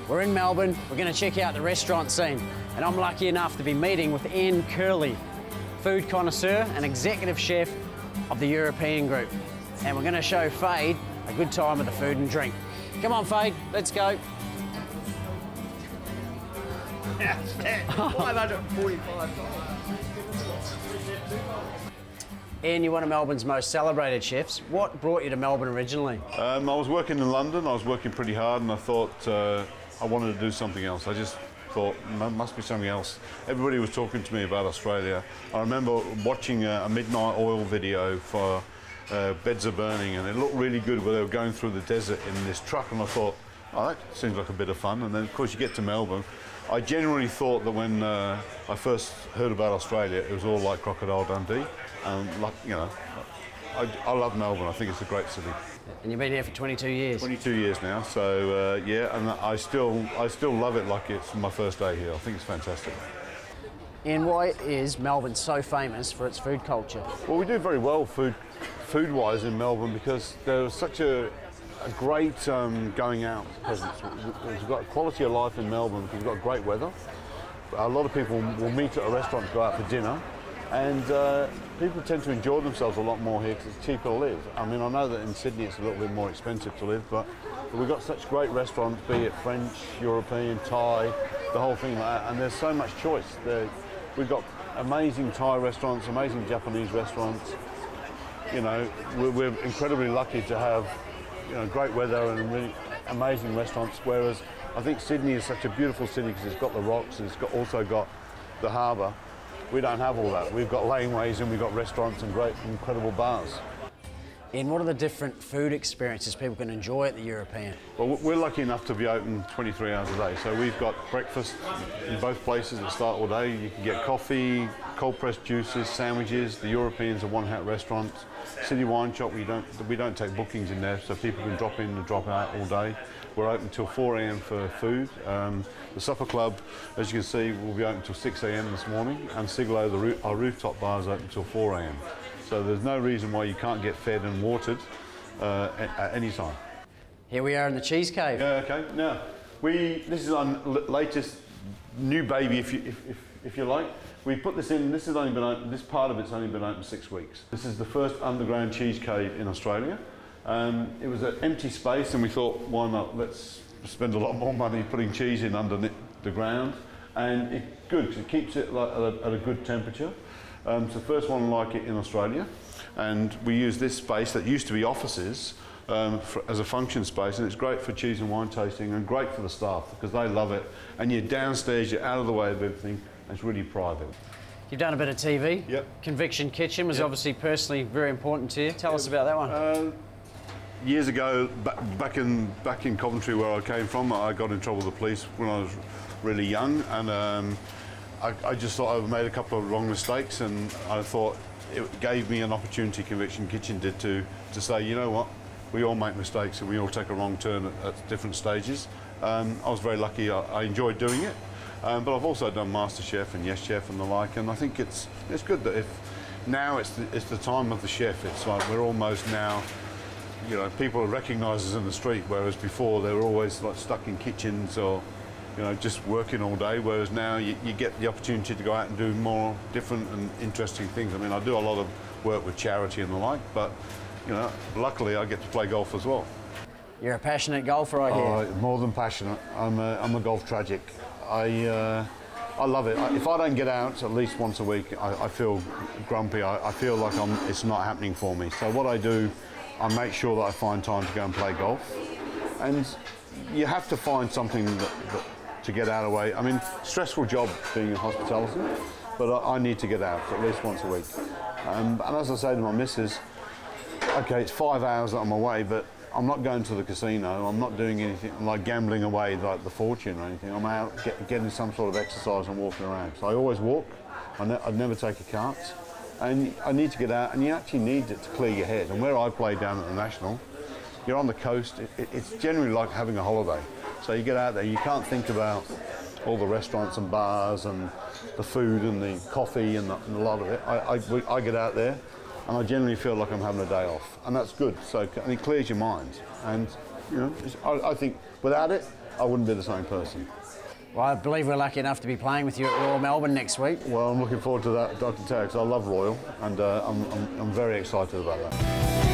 We're in Melbourne, we're going to check out the restaurant scene, and I'm lucky enough to be meeting with Ian Curley, food connoisseur and executive chef of the European group. And we're going to show Fade a good time with the food and drink. Come on, Fade, let's go. $545. Ian, you're one of Melbourne's most celebrated chefs. What brought you to Melbourne originally? I was working in London. I was working pretty hard, and I thought I wanted to do something else. I just thought there must be something else. Everybody was talking to me about Australia. I remember watching a midnight oil video for Beds Are Burning, and it looked really good where they were going through the desert in this truck, and I thought, oh, that seems like a bit of fun. And then, of course, you get to Melbourne. I genuinely thought that when I first heard about Australia, it was all like Crocodile Dundee. Like, you know, I love Melbourne. I think it's a great city. And you've been here for 22 years. 22 years now. So yeah, and I still love it like it's my first day here. I think it's fantastic. And why is Melbourne so famous for its food culture? Well, we do very well food-wise in Melbourne because there's such a great going out presence. We've got quality of life in Melbourne because we've got great weather. A lot of people will meet at a restaurant to go out for dinner, and people tend to enjoy themselves a lot more here because it's cheaper to live. I mean, I know that in Sydney it's a little bit more expensive to live, but we've got such great restaurants, be it French, European, Thai, the whole thing like that, and there's so much choice. We've got amazing Thai restaurants, amazing Japanese restaurants. You know, we're incredibly lucky to have, you know, great weather and really amazing restaurants, whereas I think Sydney is such a beautiful city because it's got the rocks and it's also got the harbour. We don't have all that. We've got laneways and we've got restaurants and great, incredible bars. And what are the different food experiences people can enjoy at the European? Well, we're lucky enough to be open 23 hours a day. So we've got breakfast in both places that start all day. You can get coffee, cold pressed juices, sandwiches. The Europeans are one-hat restaurants. City Wine Shop, we don't take bookings in there, so people can drop in and drop out all day. We're open till 4 AM for food. The supper club, as you can see, will be open till 6 AM this morning, and Siglo, our rooftop bar, is open till 4 AM. So there's no reason why you can't get fed and watered at any time. Here we are in the Cheese Cave. Yeah, okay. Now, this is our latest new baby, if you like. We put this in. This has only been open. This part of it's only been open 6 weeks. This is the first underground cheese cave in Australia. It was an empty space, and we thought, why not? Let's spend a lot more money putting cheese in under the ground, and it's good because it keeps it at a good temperature. It's the first one like it in Australia, and we use this space that used to be offices as a function space, and it's great for cheese and wine tasting and great for the staff because they love it. And you're downstairs, you're out of the way of everything, and it's really private. You've done a bit of TV. Yep. Conviction Kitchen was obviously personally very important to you. Tell us about that one. Years ago, back in Coventry where I came from, I got in trouble with the police when I was really young, and I just thought I made a couple of wrong mistakes, and I thought it gave me an opportunity, Conviction Kitchen did, to say, you know what, we all make mistakes and we all take a wrong turn at different stages. I was very lucky, I enjoyed doing it, but I've also done MasterChef and Yes Chef and the like, and I think it's good that now it's the time of the chef. It's like we're almost now, you know, people recognise us in the street, whereas before they were always like stuck in kitchens or, you know, just working all day, whereas now you get the opportunity to go out and do more different and interesting things. I mean, I do a lot of work with charity and the like, but, you know, luckily I get to play golf as well. You're a passionate golfer, I hear. More than passionate. I'm a golf tragic. I love it. If I don't get out at least once a week, I feel grumpy. I feel like it's not happening for me. So what I do, I make sure that I find time to go and play golf. And you have to find something to get out of the way. I mean, stressful job being in hospitality, but I need to get out at least once a week. And as I say to my missus, okay, it's 5 hours that I'm away, but I'm not going to the casino. I'm not doing anything like gambling away like the fortune or anything. I'm out getting some sort of exercise and walking around. So I always walk. I'd never take a cart. And I need to get out, and you actually need it to clear your head. And where I play down at the National, you're on the coast. It's generally like having a holiday. So you get out there, you can't think about all the restaurants and bars and the food and the coffee and a lot of it. I get out there, and I generally feel like I'm having a day off, and that's good. So and it clears your mind, and you know, I think without it, I wouldn't be the same person. Well, I believe we're lucky enough to be playing with you at Royal Melbourne next week. Well, I'm looking forward to that, Dr. Taggs. I love Royal, and I'm very excited about that.